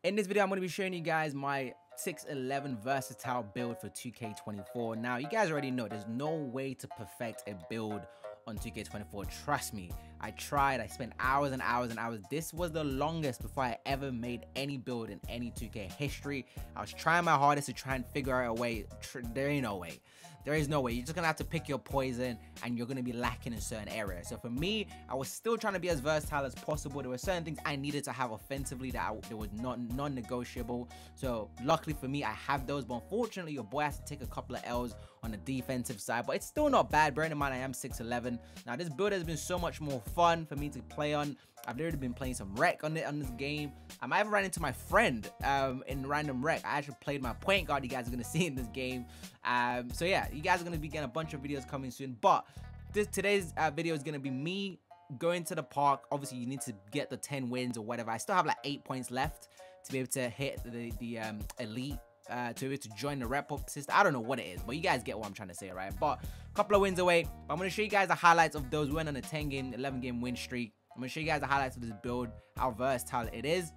In this video, I'm going to be showing you guys my 6'11 versatile build for 2K24. Now, you guys already know there's no way to perfect a build on 2K24. Trust me, I tried. I spent hours and hours and hours. This was the longest before I ever made any build in any 2K history. I was trying my hardest to try and figure out a way. There ain't no way. There is no way. You're just gonna have to pick your poison, and you're gonna be lacking in certain areas. So for me, I was still trying to be as versatile as possible. There were certain things I needed to have offensively that was not non-negotiable. So luckily for me, I have those. But unfortunately, your boy has to take a couple of L's on the defensive side. But it's still not bad. Bearing in mind, I am 6'11. Now this build has been so much more fun for me to play on. I've literally been playing some rec on this game. I might have ran into my friend in random rec. I actually played my point guard. You guys are gonna see in this game. So yeah, you guys are gonna be getting a bunch of videos coming soon. But today's video is gonna be me going to the park. Obviously, you need to get the 10 wins or whatever. I still have like 8 points left to be able to hit the elite. To be able to join the rep up system. I don't know what it is, but you guys get what I'm trying to say, right? But a couple of wins away. But I'm going to show you guys the highlights of those. We went on a 10-game, 11-game win streak. I'm going to show you guys the highlights of this build, how versatile it is.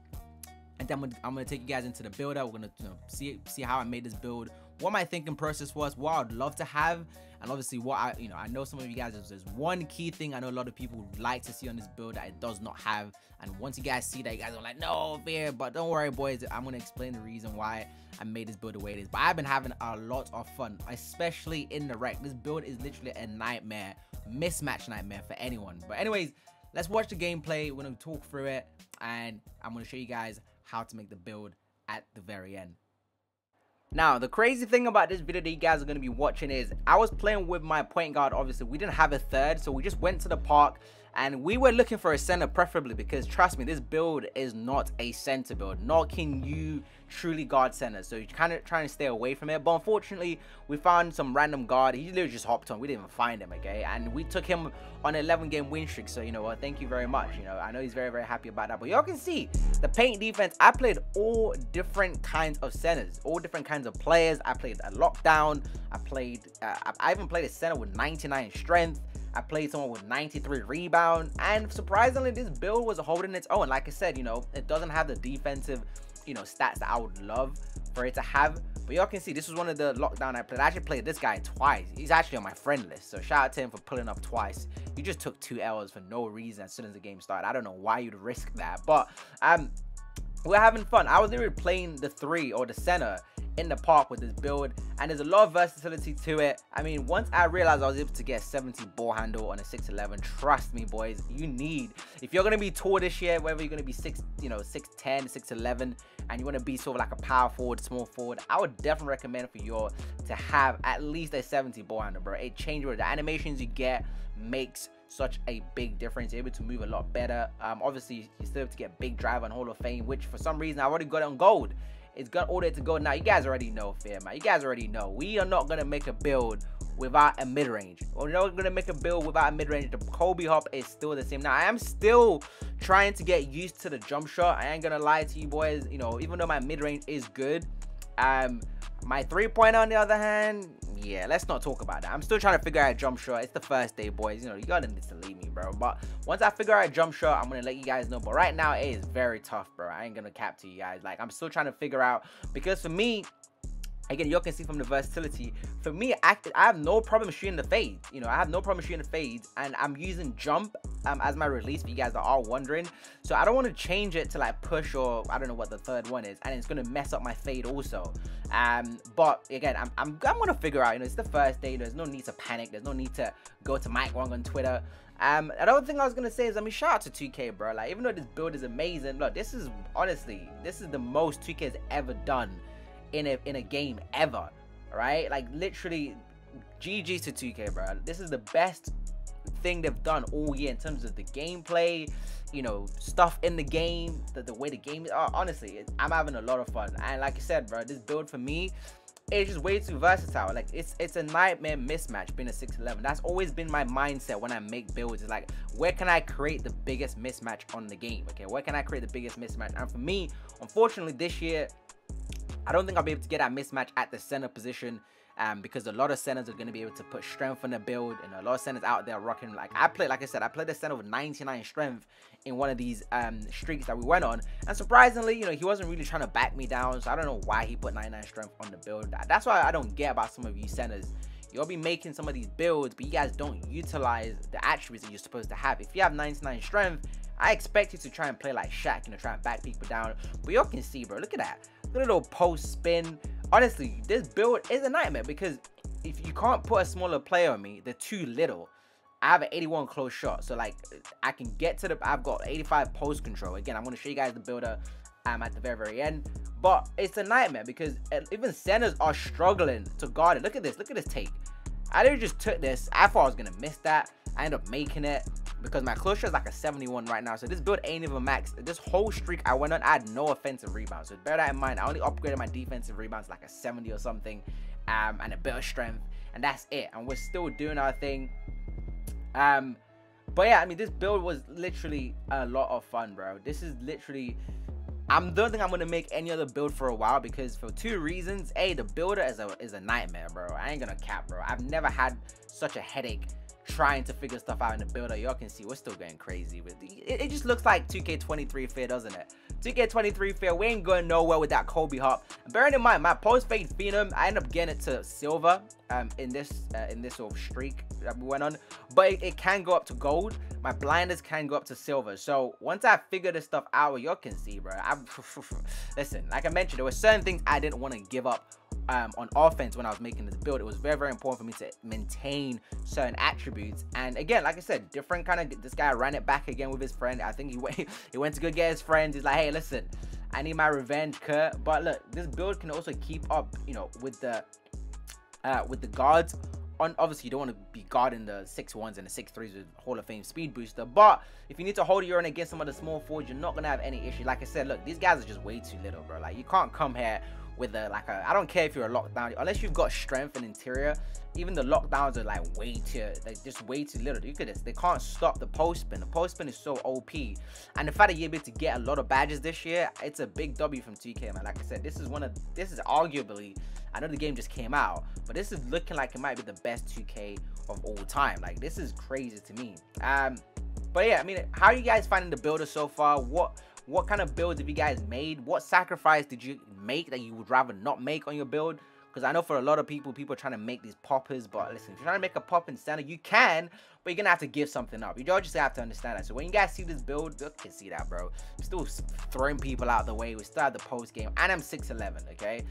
And then I'm going to take you guys into the builder. We're going to see how I made this build, what my thinking process was, what I'd love to have, and obviously what I know some of you guys, there's one key thing I know a lot of people would like to see on this build that it does not have. And once you guys see that, you guys are like, no, fear. But don't worry, boys, I'm going to explain the reason why I made this build the way it is. But I've been having a lot of fun, especially in the rec. This build is literally a nightmare, mismatch nightmare for anyone. But anyways, let's watch the gameplay. We're going to talk through it, and I'm going to show you guys how to make the build at the very end. Now, the crazy thing about this video that you guys are going to be watching is I was playing with my point guard. Obviously, we didn't have a third, so we just went to the park, and we were looking for a center preferably, because trust me, this build is not a center build, nor can you truly guard center. So you're kind of trying to stay away from it. But unfortunately, we found some random guard. He literally just hopped on. We didn't even find him, okay? And we took him on an 11-game win streak. So, you know what? Thank you very much. You know, I know he's very, very happy about that. But y'all can see the paint defense. I played all different kinds of centers, all different kinds of players. I played a lockdown. I even played a center with 99 strength. I played someone with 93 rebound, and surprisingly, this build was holding its own. Like I said, you know, it doesn't have the defensive, you know, stats that I would love for it to have. But y'all can see this was one of the lockdown I played. I actually played this guy twice. He's actually on my friend list, so shout out to him for pulling up twice. He just took 2 L's for no reason as soon as the game started. I don't know why you'd risk that, but we're having fun. I was literally playing the 3 or the center in the park with this build, and there's a lot of versatility to it. I mean, once I realized I was able to get 70 ball handle on a 6'11, trust me, boys, you need, if you're gonna be tall this year, whether you're gonna be 6'10, 6'11, and you want to be sort of like a power forward, small forward, I would definitely recommend for you to have at least a 70 ball handle, bro. It changes the animations you get, makes such a big difference. You're able to move a lot better. Obviously, you still have to get big drive on Hall of Fame, which for some reason I already got it on gold. It's got all that to go now. You guys already know, fair man. You guys already know. We are not gonna make a build without a mid-range. We're not gonna make a build without a mid-range. The Kobe hop is still the same. Now, I am still trying to get used to the jump shot. I ain't gonna lie to you boys. You know, even though my mid-range is good, my 3-pointer on the other hand, yeah, let's not talk about that. I'm still trying to figure out a jump shot. It's the first day, boys. You know, you gotta need to leave me, bro. But once I figure out a jump shot, I'm gonna let you guys know. But right now, it is very tough, bro. I ain't gonna cap to you guys. Like, I'm still trying to figure out, because for me, again, you can see from the versatility. For me, I have no problem shooting the fade. You know, I have no problem shooting the fades, and I'm using jump as my release for you guys that are wondering. So I don't want to change it to like push, or I don't know what the third one is, and it's gonna mess up my fade also. But again, I'm gonna figure out. You know, it's the first day. There's no need to panic. There's no need to go to Mike Wong on Twitter. Another thing I was gonna say is, I mean, shout out to 2K, bro. Like, even though this build is amazing, look, this is honestly, this is the most 2K has ever done in a game ever, right? Like, literally, GG's to 2K, bro. This is the best thing they've done all year in terms of the gameplay, you know, stuff in the game, the way the game is. Honestly, I'm having a lot of fun. And like I said, bro, this build for me, it's just way too versatile. Like, it's a nightmare mismatch being a 6'11. That's always been my mindset when I make builds. It's like, where can I create the biggest mismatch on the game? Okay, where can I create the biggest mismatch? And for me, unfortunately, this year, I don't think I'll be able to get that mismatch at the center position. because a lot of centers are going to be able to put strength on the build, and a lot of centers out there rocking. Like I played the center with 99 strength in one of these streaks that we went on, and surprisingly, you know, he wasn't really trying to back me down, so I don't know why he put 99 strength on the build. That's why I don't get about some of you centers. You'll be making some of these builds, but you guys don't utilize the attributes that you're supposed to have. If you have 99 strength, I expect you to try and play like Shaq, you know, try and back people down. But y'all can see, bro, look at that. Look at the little post spin. Honestly, this build is a nightmare because if you can't put a smaller player on me, they're too little. I have an 81 close shot, so like I can get to the, I've got 85 post control. Again, I'm going to show you guys the builder at the very end, but it's a nightmare because even centers are struggling to guard it. Look at this take. I literally just took this. I thought I was going to miss that. I ended up making it because my close shot is like a 71 right now, so this build ain't even maxed. This whole streak I went on, I had no offensive rebounds, so bear that in mind. I only upgraded my defensive rebounds like a 70 or something, and a bit of strength, and that's it, and we're still doing our thing. But yeah, I mean, this build was literally a lot of fun, bro. This is literally, I don't think I'm gonna make any other build for a while because for two reasons. A, the builder is a nightmare, bro. I ain't gonna cap, bro. I've never had such a headache trying to figure stuff out in the builder. Y'all can see we're still going crazy with it. It just looks like 2K23 fear, doesn't it? 2K23 fear. We ain't going nowhere with that Kobe hop. Bearing in mind, my post fade phenom, I ended up getting it to silver in this sort of streak that we went on, but it can go up to gold. My blinders can go up to silver. So once I figure this stuff out, y'all can see, bro. Listen, like I mentioned, there were certain things I didn't want to give up on offense when I was making this build. It was very, very important for me to maintain certain attributes. And again, like I said, different kind of, this guy ran it back again with his friend. I think he went to go get his friends. He's like, hey, listen, I need my revenge, Kurt. But look, this build can also keep up, you know, with the guards. Obviously, you don't want to be guarding the 6'1s and the 6'3s with Hall of Fame speed booster, but if you need to hold your own against some of the small forwards, you're not gonna have any issue. Like I said, look, these guys are just way too little, bro. Like, you can't come here with I don't care if you're a lockdown, unless you've got strength and interior. Even the lockdowns are like just way too little. You could they can't stop the post spin. The post spin is so OP, and the fact that you're able to get a lot of badges this year, it's a big W from 2K, man. Like I said, this is arguably, I know the game just came out, but this is looking like it might be the best 2K of all time. Like, this is crazy to me. But yeah, I mean, how are you guys finding the builder so far? What kind of builds have you guys made? What sacrifice did you make that you would rather not make on your build? Because I know for a lot of people are trying to make these poppers, but listen, if you're trying to make a pop in standard, you can, but you're gonna have to give something up. You just have to understand that. So when you guys see this build, you can see that, bro. I'm still throwing people out the way. We still have the post game, and I'm 6'11", okay?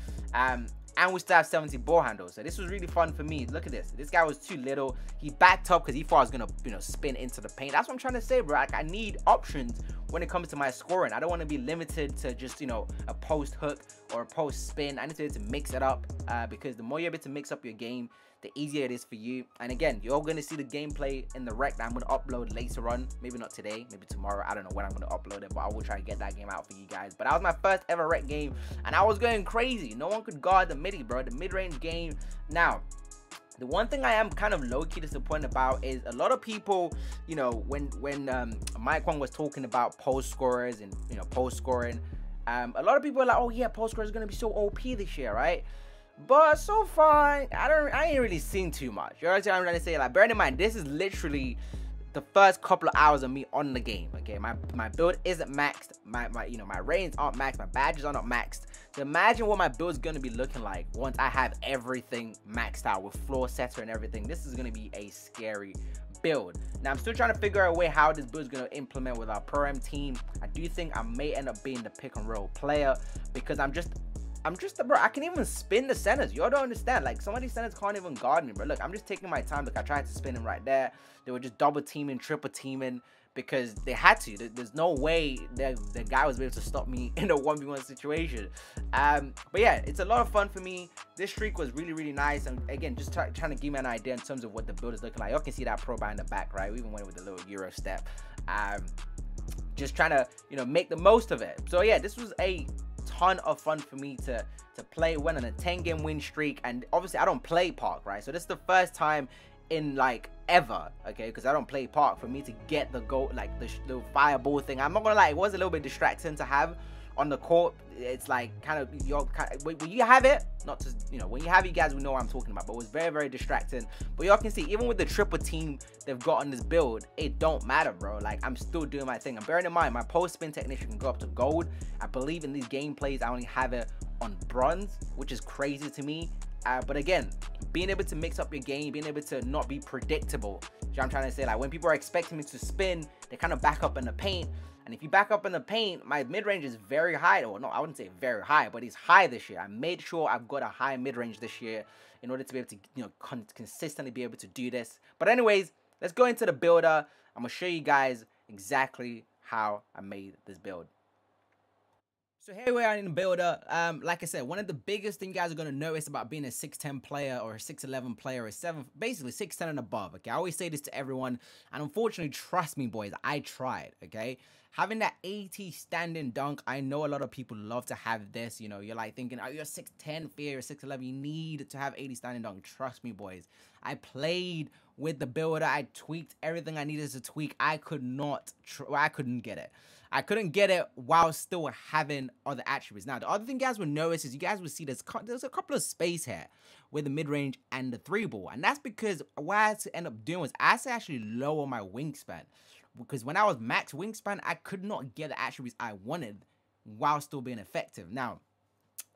And we still have 70 ball handles. So this was really fun for me. Look at this. This guy was too little. He backed up because he thought I was gonna, you know, spin into the paint. That's what I'm trying to say, bro. Like, I need options when it comes to my scoring. I don't want to be limited to just, you know, a post hook or a post spin. I need to be able to mix it up because the more you're able to mix up your game, the easier it is for you. And again, you're going to see the gameplay in the rec that I'm going to upload later on. Maybe not today, maybe tomorrow. I don't know when I'm going to upload it, but I will try to get that game out for you guys. But that was my first ever rec game, and I was going crazy. No one could guard the midi, bro. The mid-range game. Now, the one thing I am kind of low-key disappointed about is a lot of people, you know, when Mike Wong was talking about post scorers and, you know, post scoring, a lot of people are like, oh yeah, post scorers is going to be so OP this year, right? But so far, I ain't really seen too much. You know what I'm trying to say? Like, bearing in mind, this is literally the first couple of hours of me on the game. Okay, my build isn't maxed. My you know, my reigns aren't maxed. My badges are not maxed. So imagine what my build's gonna be looking like once I have everything maxed out with floor setter and everything. This is gonna be a scary build. Now, I'm still trying to figure out a way how this build is going to implement with our Pro M team. I do think I may end up being the pick and roll player because I'm just bro, I can even spin the centers. Y'all don't understand. Like, some of these centers can't even guard me, bro. Look, I'm just taking my time. Look, I tried to spin him right there. They were just double teaming, triple teaming because they had to. There's no way the guy was able to stop me in a 1v1 situation. But yeah, it's a lot of fun for me. This streak was really, really nice. And again, just trying to give me an idea in terms of what the build is looking like. Y'all can see that pro buy in the back, right? We even went with the little Euro step. Just trying to, you know, make the most of it. So yeah, this was a ton of fun for me to play. Went on a 10-game win streak, and obviously I don't play Park, right? So this is the first time in like ever, okay, because I don't play Park, for me to get the goal, like the fireball thing. I'm not gonna lie, it was a little bit distracting to have on the court, it's like kind of when you have it, not to when you have it, you guys will know what I'm talking about. But it was very, very distracting. But y'all can see, even with the triple team they've got on this build, it don't matter, bro. Like, I'm still doing my thing. I'm bearing in mind my post spin technician can go up to gold. I believe in these gameplays I only have it on bronze, which is crazy to me. But again, being able to mix up your game, being able to not be predictable. You know what I'm trying to say? Like, when people are expecting me to spin, they kind of back up in the paint. And if you back up in the paint, my mid-range is very high. Or no, I wouldn't say very high, but it's high this year. I made sure I've got a high mid-range this year in order to be able to, consistently be able to do this. But anyways, let's go into the builder. I'm going to show you guys exactly how I made this build. So here we are in the builder. Like I said, one of the biggest things you guys are going to notice about being a 6'10 player or a 6'11 player is basically 6'10 and above, okay? I always say this to everyone, and unfortunately, trust me, boys, I tried, okay? Having that 80 standing dunk, I know a lot of people love to have this. You're like thinking, oh, you're 6'10, fear, you're 6'11, you need to have 80 standing dunk. Trust me, boys. I played with the builder. I tweaked everything I needed to tweak. I couldn't get it. I couldn't get it while still having other attributes. Now, the other thing you guys will notice is you guys will see there's a couple of space here with the mid-range and the 3-ball. And that's because what I had to end up doing was I had to actually lower my wingspan. Because when I was max wingspan, I could not get the attributes I wanted while still being effective. Now,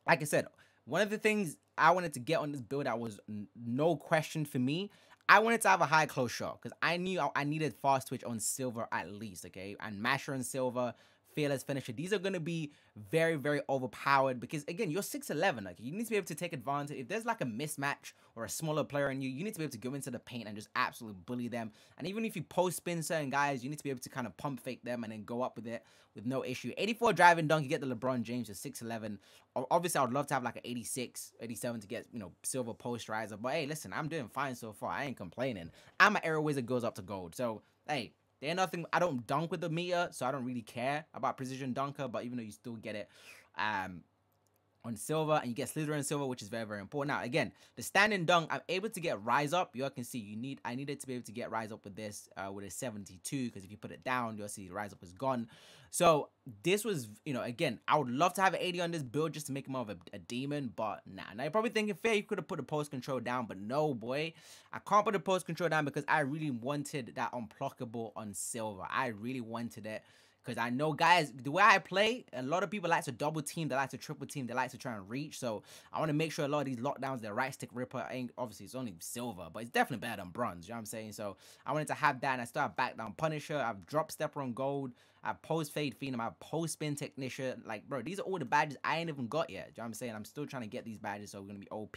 like I said, one of the things I wanted to get on this build that was no question for me, I wanted to have a high close shot because I knew I needed fast twitch on silver at least, okay? And masher on silver, fearless finisher. These are going to be very, very overpowered because, again, you're 6'11". Like, you need to be able to take advantage. If there's like a mismatch or a smaller player in you, you need to be able to go into the paint and just absolutely bully them. And even if you post spin certain guys, you need to be able to kind of pump fake them and then go up with it with no issue. 84 driving dunk, you get the LeBron James at 6'11". Obviously, I would love to have like an 86, 87 to get, silver posterizer. But hey, listen, I'm doing fine so far. I ain't complaining. And my Arrow Wizard goes up to gold. So, hey, there's nothing. I don't dunk with the meter, so I don't really care about precision dunker. But even though you still get it on silver, and you get slither and silver, which is very, very important. Now, again, the standing dunk, I'm able to get rise up. You all can see I needed to be able to get rise up with this with a 72, because if you put it down, you'll see the rise up is gone. So this was, again, I would love to have an 80 on this build just to make him more of a demon, but nah. Now you're probably thinking, fair, you could have put the post control down, but no, boy, I can't put the post control down because I really wanted that unblockable on silver. I really wanted it. Because I know, guys, the way I play, a lot of people like to double team, they like to triple team, they like to try and reach. So I want to make sure a lot of these lockdowns, the right stick ripper, obviously it's only silver, but it's definitely better than bronze. You know what I'm saying? So I wanted to have that, and I still have back down Punisher. I've drop stepper on gold. I have post fade phenom. I have post spin technician. Like, bro, these are all the badges I ain't even got yet. You know what I'm saying? I'm still trying to get these badges, so we're gonna be OP.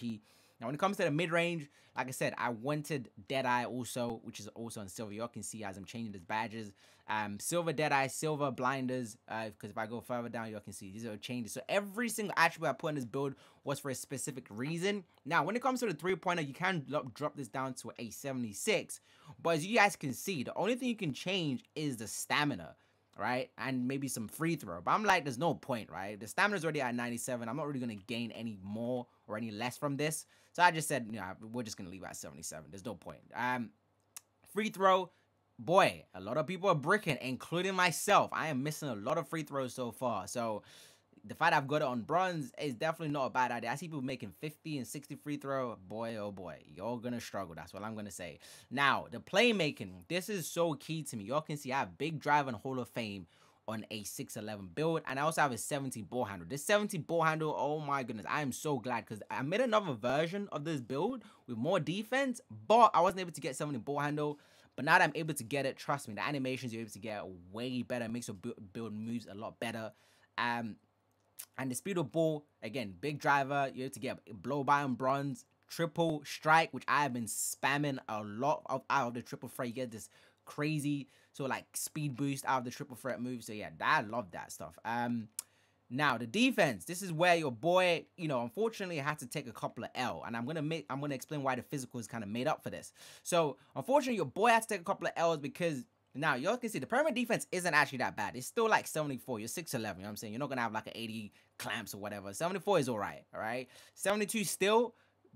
Now, when it comes to the mid-range, like I said, I wanted Deadeye also, which is also on silver. Y'all can see as I'm changing these badges. Silver Deadeye, silver blinders, because if I go further down, y'all can see these are changes. So every single attribute I put in this build was for a specific reason. Now, when it comes to the three-pointer, you can drop this down to a 76. But as you guys can see, the only thing you can change is the stamina, right? And maybe some free throw. But I'm like, there's no point, right? The stamina's already at 97. I'm not really going to gain any more or any less from this. So I just said, we're just going to leave it at 77. There's no point. Free throw, boy, a lot of people are bricking, including myself. I am missing a lot of free throws so far. So the fact I've got it on bronze is definitely not a bad idea. I see people making 50 and 60 free throw. Boy, oh boy, you're going to struggle. That's what I'm going to say. Now, the playmaking, this is so key to me. Y'all can see I have big drive and Hall of Fame on a 6'11 build, and I also have a 70 ball handle. This 70 ball handle, oh my goodness, I am so glad, because I made another version of this build with more defense, but I wasn't able to get 70 ball handle. But now that I'm able to get it, trust me, the animations you're able to get way better. It makes your build moves a lot better. And the speed of ball, again, big driver, you're able to get blow by on bronze, triple strike, which I have been spamming a lot of out of the triple threat. You get this crazy, so like speed boost out of the triple threat move. So yeah, I love that stuff. Now the defense, this is where your boy, unfortunately had to take a couple of L, and I'm gonna explain why the physical is kind of made up for this. So unfortunately, your boy had to take a couple of L's because now y'all can see the perimeter defense isn't actually that bad. It's still like 74. You're 6'11. You know what I'm saying? You're not gonna have like an 80 clamps or whatever. 74 is all right. 72 still,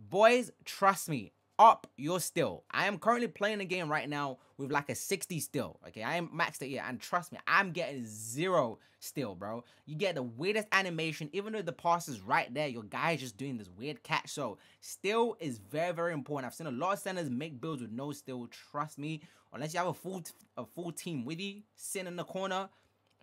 boys, trust me. up your still. I am currently playing the game right now with like a 60 still. Okay, I am maxed it here, and trust me, I'm getting 0 still, bro. You get the weirdest animation, even though the pass is right there. Your guy is just doing this weird catch. So still is very, very important. I've seen a lot of centers make builds with no still. Trust me, unless you have a full team with you sitting in the corner.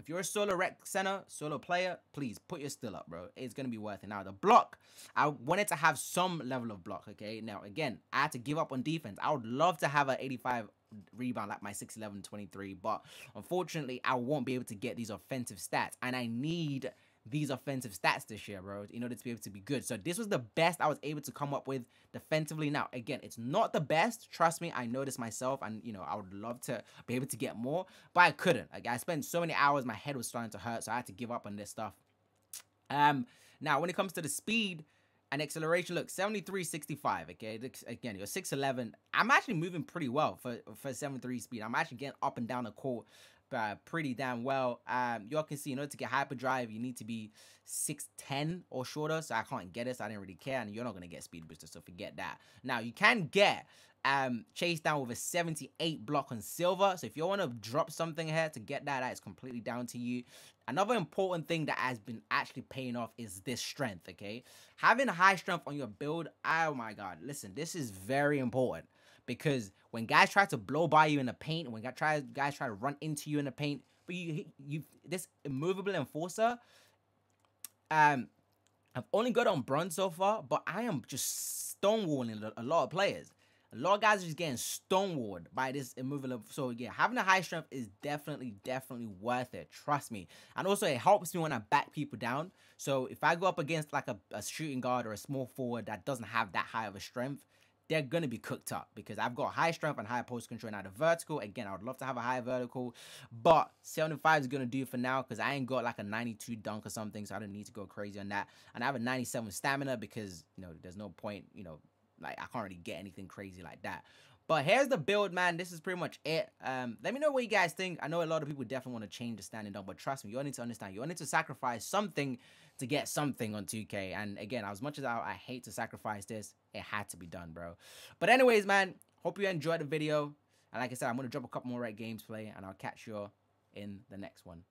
If you're a solo rec center, solo player, please put your still up, bro. It's going to be worth it. Now, the block, I wanted to have some level of block, okay? Now, again, I had to give up on defense. I would love to have an 85 rebound like my 6'11", 23, but unfortunately, I won't be able to get these offensive stats, and I need these offensive stats this year, bro, in order to be able to be good. So this was the best I was able to come up with defensively. Now, again, it's not the best. Trust me, I know this myself, and, you know, I would love to be able to get more, but I couldn't. Like, I spent so many hours, my head was starting to hurt, so I had to give up on this stuff. Now, when it comes to the speed and acceleration, look, 73.65, okay? Again, you're 6'11". I'm actually moving pretty well for 73 speed. I'm actually getting up and down the court pretty damn well. Y'all can see, in order to get hyperdrive, you need to be 6'10" or shorter, so I can't get it, so I didn't really care, and you're not going to get speed booster, so forget that. Now, you can get chase down with a 78 block on silver, so if you want to drop something here to get that is completely down to you. Another important thing that has been actually paying off is this strength, okay? Having high strength on your build, oh my god, listen, this is very important. Because when guys try to blow by you in the paint, when guys try to run into you in the paint, but you this immovable enforcer, I've only got on bronze so far, but I am just stonewalling a lot of players. A lot of guys are just getting stonewalled by this immovable. So yeah, having a high strength is definitely worth it. Trust me. And also it helps me when I back people down. So if I go up against like a shooting guard or a small forward that doesn't have that high of a strength, they're going to be cooked up because I've got high strength and high post control. Now the vertical, again, I would love to have a high vertical, but 75 is going to do for now because I ain't got like a 92 dunk or something, so I don't need to go crazy on that. And I have a 97 stamina because, you know, there's no point, you know, like I can't really get anything crazy like that. But here's the build, man. This is pretty much it. Let me know what you guys think. I know a lot of people definitely want to change the standing dunk, but trust me, you all need to understand. You all need to sacrifice something to get something on 2K. And again, as much as I hate to sacrifice this, it had to be done, bro. But anyways, man, hope you enjoyed the video. And like I said, I'm going to drop a couple more red games play, and I'll catch you in the next one.